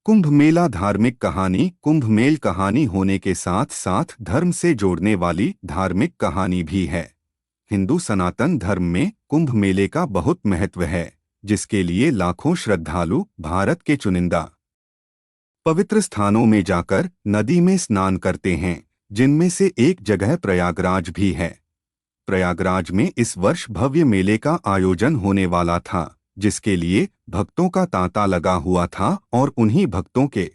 कुंभ मेला धार्मिक कहानी। कुंभ मेल कहानी होने के साथ साथ धर्म से जोड़ने वाली धार्मिक कहानी भी है। हिंदू सनातन धर्म में कुंभ मेले का बहुत महत्व है, जिसके लिए लाखों श्रद्धालु भारत के चुनिंदा पवित्र स्थानों में जाकर नदी में स्नान करते हैं, जिनमें से एक जगह प्रयागराज भी है। प्रयागराज में इस वर्ष भव्य मेले का आयोजन होने वाला था, जिसके लिए भक्तों का तांता लगा हुआ था और उन्हीं भक्तों के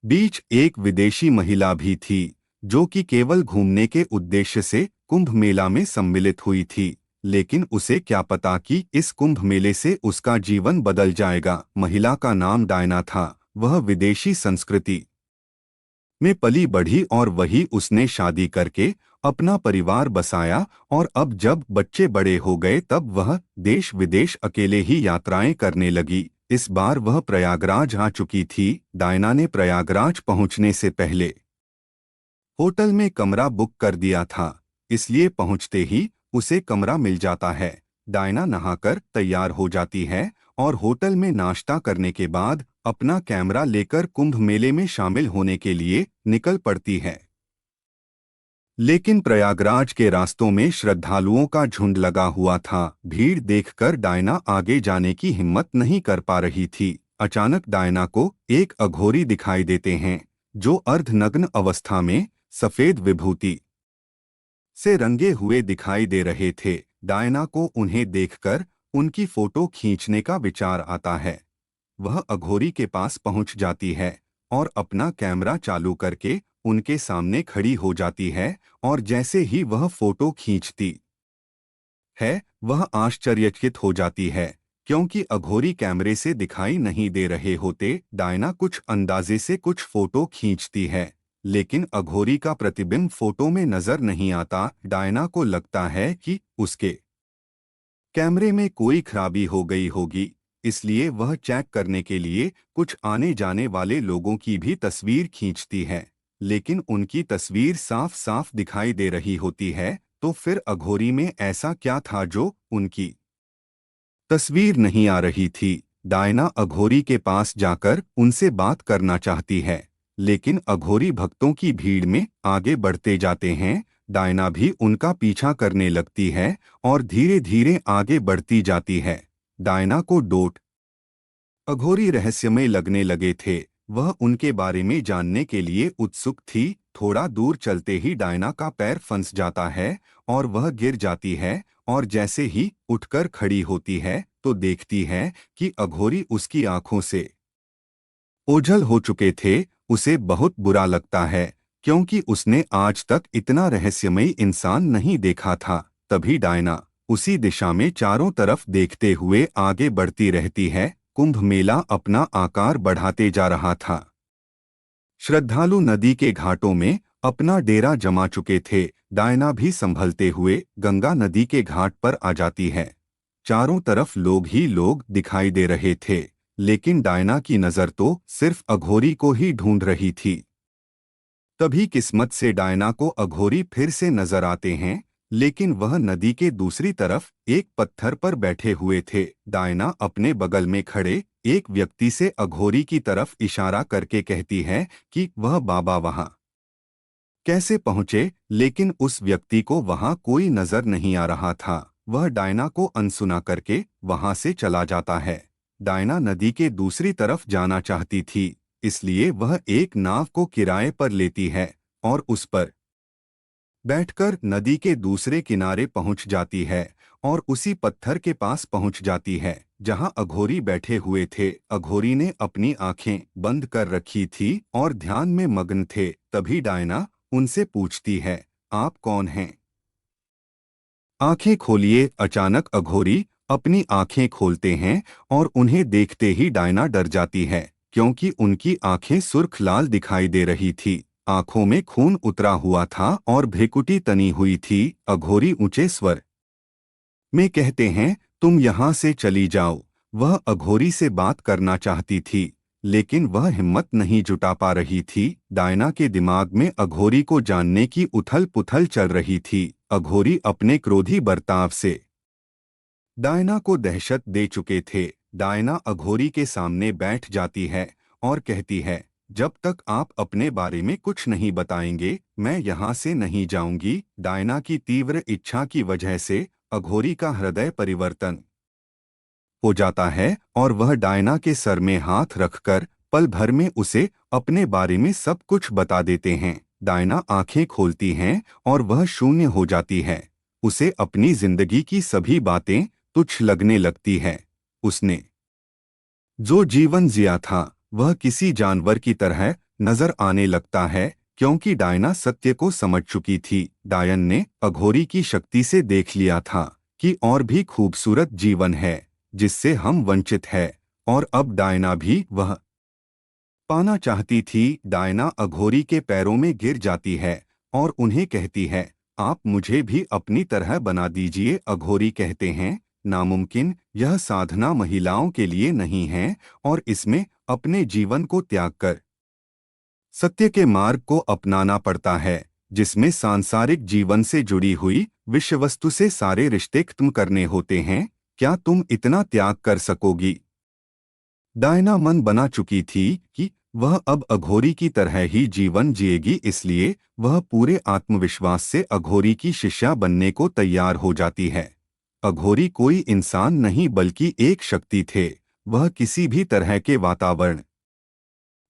बीच एक विदेशी महिला भी थी, जो कि केवल घूमने के उद्देश्य से कुंभ मेला में सम्मिलित हुई थी। लेकिन उसे क्या पता कि इस कुंभ मेले से उसका जीवन बदल जाएगा। महिला का नाम डायना था। वह विदेशी संस्कृति में पली बढ़ी और वही उसने शादी करके अपना परिवार बसाया, और अब जब बच्चे बड़े हो गए तब वह देश विदेश अकेले ही यात्राएं करने लगी। इस बार वह प्रयागराज आ चुकी थी। डायना ने प्रयागराज पहुंचने से पहले होटल में कमरा बुक कर दिया था, इसलिए पहुंचते ही उसे कमरा मिल जाता है। डायना नहाकर तैयार हो जाती है और होटल में नाश्ता करने के बाद अपना कैमरा लेकर कुंभ मेले में शामिल होने के लिए निकल पड़ती है। लेकिन प्रयागराज के रास्तों में श्रद्धालुओं का झुंड लगा हुआ था। भीड़ देखकर डायना आगे जाने की हिम्मत नहीं कर पा रही थी। अचानक डायना को एक अघोरी दिखाई देते हैं, जो अर्धनग्न अवस्था में सफेद विभूति से रंगे हुए दिखाई दे रहे थे। डायना को उन्हें देखकर उनकी फोटो खींचने का विचार आता है। वह अघोरी के पास पहुंच जाती है और अपना कैमरा चालू करके उनके सामने खड़ी हो जाती है, और जैसे ही वह फोटो खींचती है, वह आश्चर्यचकित हो जाती है, क्योंकि अघोरी कैमरे से दिखाई नहीं दे रहे होते। डायना कुछ अंदाजे से कुछ फोटो खींचती है, लेकिन अघोरी का प्रतिबिंब फोटो में नजर नहीं आता। डायना को लगता है कि उसके कैमरे में कोई खराबी हो गई होगी, इसलिए वह चेक करने के लिए कुछ आने जाने वाले लोगों की भी तस्वीर खींचती है, लेकिन उनकी तस्वीर साफ साफ दिखाई दे रही होती है। तो फिर अघोरी में ऐसा क्या था जो उनकी तस्वीर नहीं आ रही थी? डायना अघोरी के पास जाकर उनसे बात करना चाहती है, लेकिन अघोरी भक्तों की भीड़ में आगे बढ़ते जाते हैं। डायना भी उनका पीछा करने लगती है और धीरे धीरे आगे बढ़ती जाती है। डायना को डोट अघोरी रहस्यमय लगने लगे थे। वह उनके बारे में जानने के लिए उत्सुक थी। थोड़ा दूर चलते ही डायना का पैर फंस जाता है और वह गिर जाती है, और जैसे ही उठकर खड़ी होती है तो देखती है कि अघोरी उसकी आंखों से ओझल हो चुके थे। उसे बहुत बुरा लगता है, क्योंकि उसने आज तक इतना रहस्यमयी इंसान नहीं देखा था। तभी डायना उसी दिशा में चारों तरफ देखते हुए आगे बढ़ती रहती है। कुंभ मेला अपना आकार बढ़ाते जा रहा था। श्रद्धालु नदी के घाटों में अपना डेरा जमा चुके थे। डायना भी संभलते हुए गंगा नदी के घाट पर आ जाती है। चारों तरफ लोग ही लोग दिखाई दे रहे थे, लेकिन डायना की नज़र तो सिर्फ अघोरी को ही ढूंढ रही थी। तभी किस्मत से डायना को अघोरी फिर से नजर आते हैं, लेकिन वह नदी के दूसरी तरफ एक पत्थर पर बैठे हुए थे। डायना अपने बगल में खड़े एक व्यक्ति से अघोरी की तरफ इशारा करके कहती है कि वह बाबा वहां कैसे पहुंचे, लेकिन उस व्यक्ति को वहां कोई नजर नहीं आ रहा था। वह डायना को अनसुना करके वहां से चला जाता है। डायना नदी के दूसरी तरफ जाना चाहती थी, इसलिए वह एक नाव को किराए पर लेती है और उस पर बैठकर नदी के दूसरे किनारे पहुंच जाती है और उसी पत्थर के पास पहुंच जाती है जहां अघोरी बैठे हुए थे। अघोरी ने अपनी आंखें बंद कर रखी थी और ध्यान में मग्न थे। तभी डायना उनसे पूछती है, आप कौन हैं? आंखें खोलिए। अचानक अघोरी अपनी आंखें खोलते हैं और उन्हें देखते ही डायना डर जाती है, क्योंकि उनकी आंखें सुर्ख लाल दिखाई दे रही थी। आंखों में खून उतरा हुआ था और भ्रिकुटी तनी हुई थी। अघोरी ऊंचे स्वर में कहते हैं, तुम यहाँ से चली जाओ। वह अघोरी से बात करना चाहती थी, लेकिन वह हिम्मत नहीं जुटा पा रही थी। डायना के दिमाग में अघोरी को जानने की उथल पुथल चल रही थी। अघोरी अपने क्रोधी बर्ताव से डायना को दहशत दे चुके थे। डायना अघोरी के सामने बैठ जाती है और कहती है, जब तक आप अपने बारे में कुछ नहीं बताएंगे मैं यहाँ से नहीं जाऊंगी। डायना की तीव्र इच्छा की वजह से अघोरी का हृदय परिवर्तन हो जाता है और वह डायना के सर में हाथ रखकर पल भर में उसे अपने बारे में सब कुछ बता देते हैं। डायना आंखें खोलती हैं और वह शून्य हो जाती है। उसे अपनी जिंदगी की सभी बातें तुच्छ लगने लगती है। उसने जो जीवन जिया था वह किसी जानवर की तरह नजर आने लगता है, क्योंकि डायना सत्य को समझ चुकी थी। डायन ने अघोरी की शक्ति से देख लिया था कि और भी खूबसूरत जीवन है जिससे हम वंचित है, और अब डायना भी वह पाना चाहती थी। डायना अघोरी के पैरों में गिर जाती है और उन्हें कहती है, आप मुझे भी अपनी तरह बना दीजिए। अघोरी कहते हैं, नामुमकिन, यह साधना महिलाओं के लिए नहीं है और इसमें अपने जीवन को त्याग कर सत्य के मार्ग को अपनाना पड़ता है, जिसमें सांसारिक जीवन से जुड़ी हुई विषय वस्तु से सारे रिश्ते खत्म करने होते हैं। क्या तुम इतना त्याग कर सकोगी? डायना मन बना चुकी थी कि वह अब अघोरी की तरह ही जीवन जिएगी, इसलिए वह पूरे आत्मविश्वास से अघोरी की शिष्या बनने को तैयार हो जाती है। अघोरी कोई इंसान नहीं बल्कि एक शक्ति थे। वह किसी भी तरह के वातावरण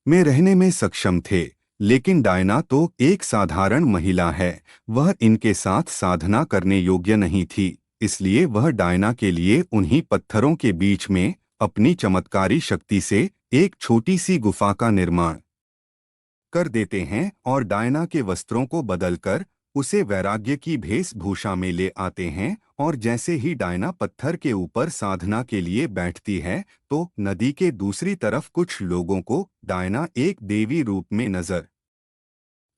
में रहने में सक्षम थे, लेकिन डायना तो एक साधारण महिला है। वह इनके साथ साधना करने योग्य नहीं थी, इसलिए वह डायना के लिए उन्हीं पत्थरों के बीच में अपनी चमत्कारी शक्ति से एक छोटी सी गुफा का निर्माण कर देते हैं और डायना के वस्त्रों को बदलकर उसे वैराग्य की वेशभूषा में ले आते हैं। और जैसे ही डायना पत्थर के ऊपर साधना के लिए बैठती है तो नदी के दूसरी तरफ कुछ लोगों को डायना एक देवी रूप में नजर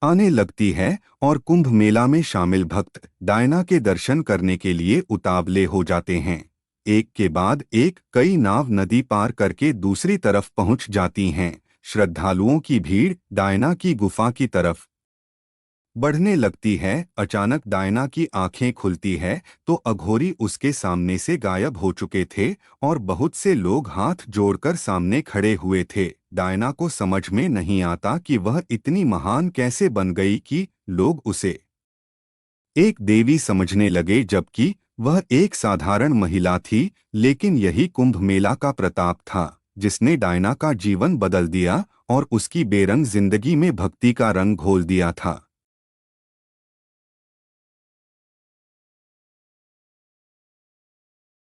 आने लगती है और कुंभ मेला में शामिल भक्त डायना के दर्शन करने के लिए उतावले हो जाते हैं। एक के बाद एक कई नाव नदी पार करके दूसरी तरफ पहुंच जाती हैं। श्रद्धालुओं की भीड़ डायना की गुफा की तरफ बढ़ने लगती है। अचानक डायना की आंखें खुलती है तो अघोरी उसके सामने से गायब हो चुके थे और बहुत से लोग हाथ जोड़कर सामने खड़े हुए थे। डायना को समझ में नहीं आता कि वह इतनी महान कैसे बन गई कि लोग उसे एक देवी समझने लगे, जबकि वह एक साधारण महिला थी। लेकिन यही कुंभ मेला का प्रताप था जिसने डायना का जीवन बदल दिया और उसकी बेरंग जिंदगी में भक्ति का रंग घोल दिया था।